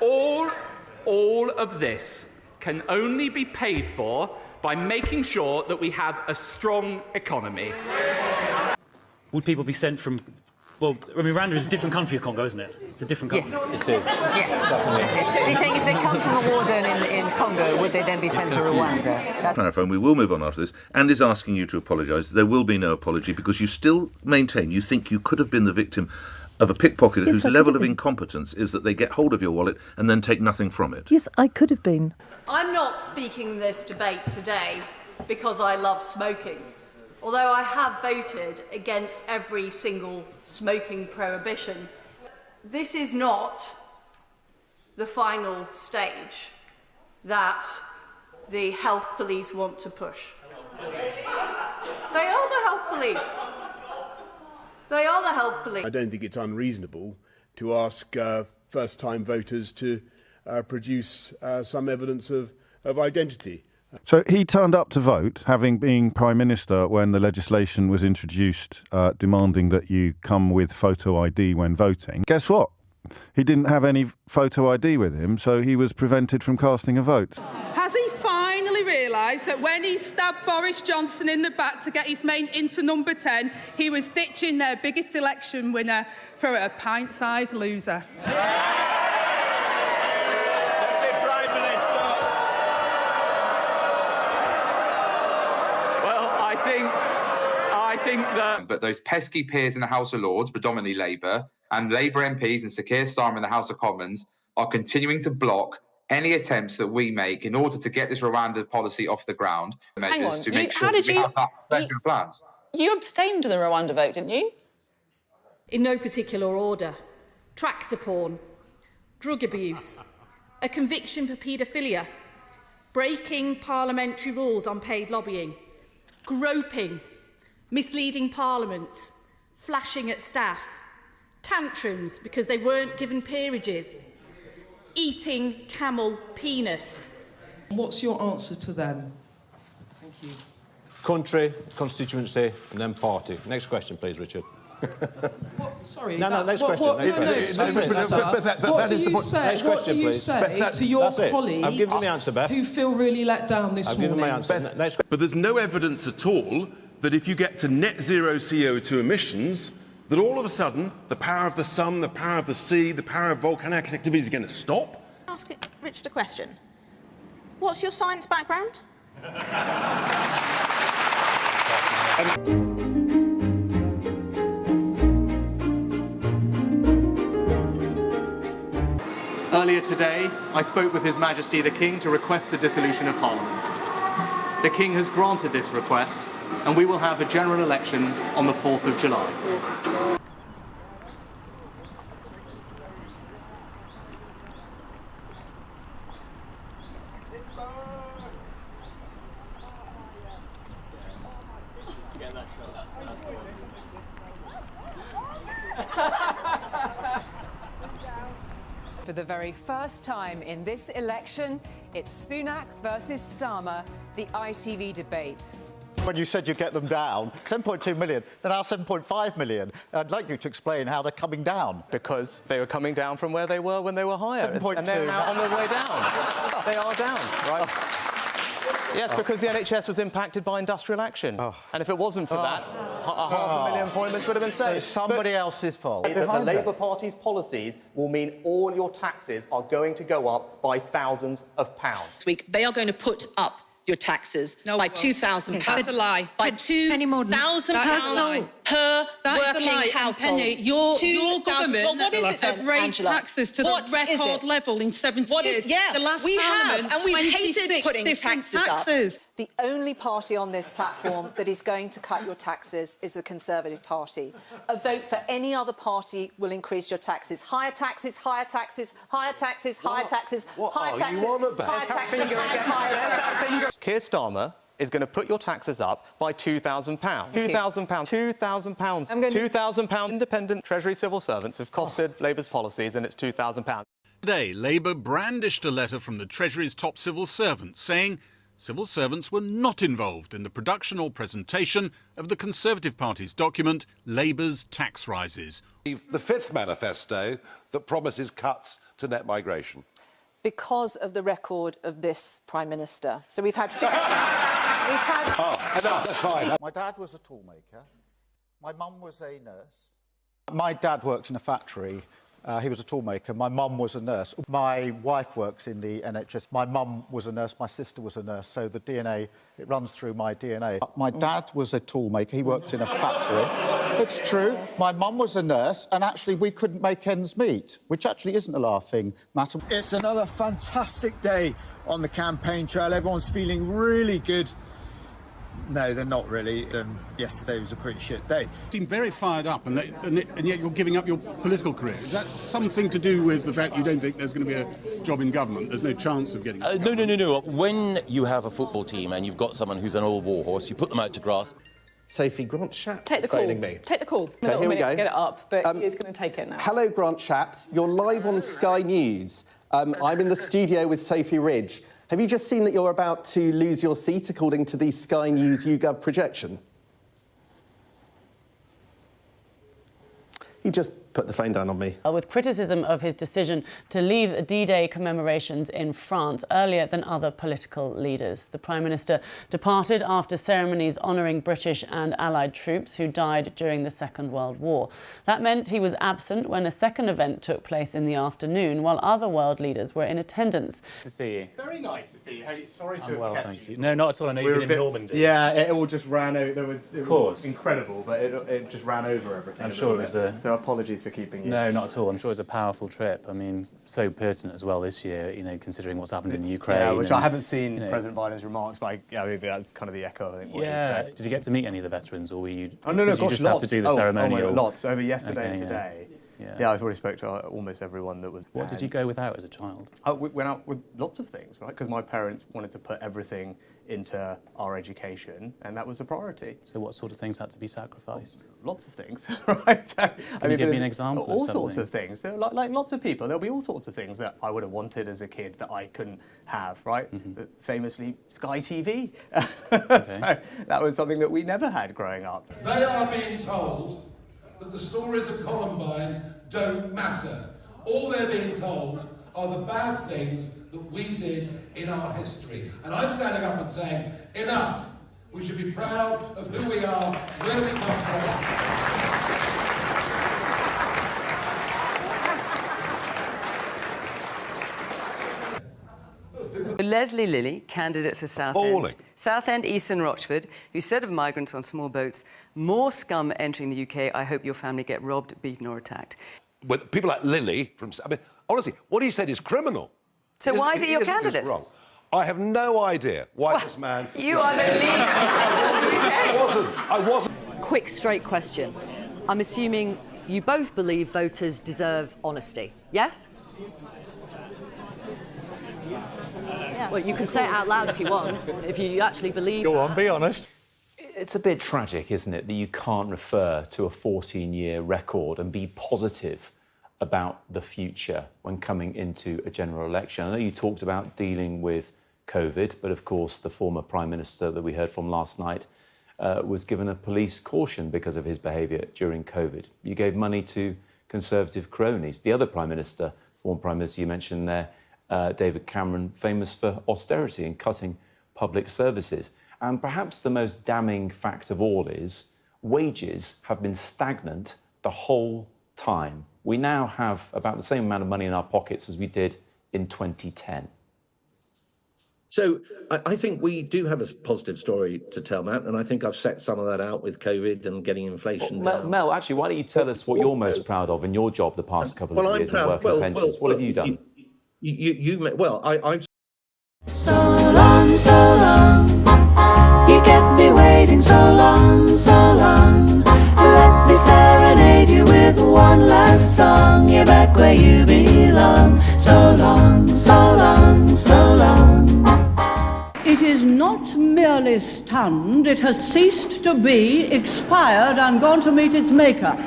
all of this can only be paid for by making sure that we have a strong economy. Would people be sent from... Well, I mean, Rwanda is a different country of Congo, isn't it? It's a different country. Yes. It is. Yes. Definitely. You're saying if they come from a war zone in Congo, would they then be sent to Rwanda? Clarifying, we will move on after this, and is asking you to apologise. There will be no apology because you still maintain you think you could have been the victim of a pickpocketer whose level of incompetence is that they get hold of your wallet and then take nothing from it. Yes, I could have been. I'm not speaking this debate today because I love smoking, although I have voted against every single smoking prohibition. This is not the final stage that the health police want to push. They are the health police. They are the health police. I don't think it's unreasonable to ask first-time voters to produce some evidence of identity. So he turned up to vote, having been Prime Minister when the legislation was introduced demanding that you come with photo ID when voting. Guess what? He didn't have any photo ID with him, so he was prevented from casting a vote. Has he finally realised that when he stabbed Boris Johnson in the back to get his mate into number 10, he was ditching their biggest election winner for a pint-sized loser? I think that... But those pesky peers in the House of Lords, predominantly Labour, and Labour MPs and Sir Keir Starmer in the House of Commons are continuing to block any attempts that we make in order to get this Rwanda policy off the ground. Measures to make sure we have that effective plans. You abstained in the Rwanda vote, didn't you? In no particular order. Tractor porn, drug abuse, a conviction for paedophilia, breaking parliamentary rules on paid lobbying, groping, misleading Parliament, flashing at staff, tantrums because they weren't given peerages, eating camel penis. What's your answer to them? Thank you. Country, constituency, and then party. Next question, please, Richard. What? Sorry. No, next question. What do you say to your colleagues I've given the answer, Beth, who feel really let down this morning? I've given my answer. Beth, but there's no evidence at all that if you get to net zero CO2 emissions, that all of a sudden the power of the sun, the power of the sea, the power of volcanic activity is going to stop? Ask Richard a question. What's your science background? Earlier today, I spoke with His Majesty the King to request the dissolution of Parliament. The King has granted this request, and we will have a general election on the 4th of July. For the very first time in this election, it's Sunak versus Starmer, the ITV debate. When you said you get them down, 7.2 million, they're now 7.5 million. I'd like you to explain how they're coming down. Because they were coming down from where they were when they were higher. 7.2. And they're now on their way down. They are down, right? Yes, because the NHS was impacted by industrial action. And if it wasn't for that, 500,000 appointments would have been saved. So it's somebody else's fault. The Labour Party's policies will mean all your taxes are going to go up by thousands of pounds. They are going to put up your taxes by £2,000. That's a lie. By £2,000 per working household. Penny, your government have raised taxes to the record level in 70 years. Yeah, the last we Parliament, have, and we've hated putting taxes up. The only party on this platform that is going to cut your taxes is the Conservative Party. A vote for any other party will increase your taxes. Higher taxes, higher taxes, higher taxes, higher taxes, higher taxes, higher taxes, and higher taxes. Keir Starmer is going to put your taxes up by £2,000. £2,000. £2,000. £2,000. Independent Treasury civil servants have costed Labour's policies, and it's £2,000. Today, Labour brandished a letter from the Treasury's top civil servants saying civil servants were not involved in the production or presentation of the Conservative Party's document, Labour's Tax Rises. The fifth manifesto that promises cuts to net migration? Because of the record of this Prime Minister. So we've had... enough, that's fine. My dad was a toolmaker. My mum was a nurse. My dad worked in a factory. He was a toolmaker. My mum was a nurse. My wife works in the NHS. My mum was a nurse. My sister was a nurse. So the DNA, it runs through my DNA. My dad was a toolmaker. He worked in a factory. It's true. My mum was a nurse, and actually we couldn't make ends meet, which actually isn't a laughing matter. It's another fantastic day on the campaign trail. Everyone's feeling really good. No, they're not really. Yesterday was a pretty shit day. You seem very fired up, and yet you're giving up your political career. Is that something to do with the fact you don't think there's going to be a job in government? There's no chance of getting it? No. When you have a football team and you've got someone who's an old warhorse, you put them out to grass. Sophie, Grant Shapps Take the is call. phoning me. Take the call. Okay, here we go. To get it up, but he's going to take it now. Hello, Grant Shapps. You're live on Sky News. I'm in the studio with Sophie Ridge. Have you just seen that you're about to lose your seat, according to the Sky News YouGov projection? He just put the phone down on me. With criticism of his decision to leave D-Day commemorations in France earlier than other political leaders. The Prime Minister departed after ceremonies honouring British and Allied troops who died during the Second World War. That meant he was absent when a second event took place in the afternoon, while other world leaders were in attendance. To see you. Very nice to see you. Hey, sorry to I'm have well, kept thank you. you. No, not at all. I know you've been in Normandy. Yeah, it all just ran over. It Of was course. incredible, but it just ran over everything. I'm sure it was So apologies for keeping you. No, not at all. I'm sure it's a powerful trip. I mean, so pertinent as well this year, you know, considering what's happened in Ukraine. Yeah, which and, I haven't seen you know, President Biden's remarks, but I think that's kind of the echo, I think, what he yeah. said. Did you get to meet any of the veterans, or were you? Oh, no, did you gosh, just lots. have to do the ceremonial? Oh my God, lots. Over yesterday Okay, and yeah. today. Yeah. Yeah, I've already spoke to almost everyone that was there. What did you go without as a child? We went out with lots of things, right? Because my parents wanted to put everything into our education, and that was a priority. So what sort of things had to be sacrificed? Lots of things, right? Can you give me an example of All something? sorts of things. So, like lots of people, there'll be all sorts of things that I would have wanted as a kid that I couldn't have, right? Famously, Sky TV. So that was something that we never had growing up. They are being told that the stories of Columbine don't matter. All they're being told are the bad things that we did in our history. And I'm standing up and saying, enough. We should be proud of who we are, where we come from. Leslie Lilly, candidate for Southend, East and Rochford, who said of migrants on small boats, more scum entering the UK, I hope your family get robbed, beaten or attacked. Well, people like Lilly from... I mean, honestly, what he said is criminal. So why is he your candidate? Wrong. I have no idea why this man... You are the leader. I wasn't. Quick, straight question. I'm assuming you both believe voters deserve honesty, yes? Well, you can say it out loud if you want, if you actually believe Go on, be honest. It's a bit tragic, isn't it, that you can't refer to a 14-year record and be positive about the future when coming into a general election. I know you talked about dealing with COVID, but of course the former Prime Minister that we heard from last night was given a police caution because of his behaviour during COVID. You gave money to Conservative cronies. The other Prime Minister, former Prime Minister you mentioned there, David Cameron, famous for austerity and cutting public services. And perhaps the most damning fact of all is wages have been stagnant the whole time. We now have about the same amount of money in our pockets as we did in 2010. So I think we do have a positive story to tell, Matt, and I think I've set some of that out with COVID and getting inflation down. Mel, actually, why don't you tell us what you're most proud of in your job the past couple of years in working pensions? What have you done? I've... So long, you kept me waiting so long, so long. Let me serenade you with one last song. You're back where you belong. So long, so long, so long. It is not merely stunned, it has ceased to be, expired and gone to meet its maker.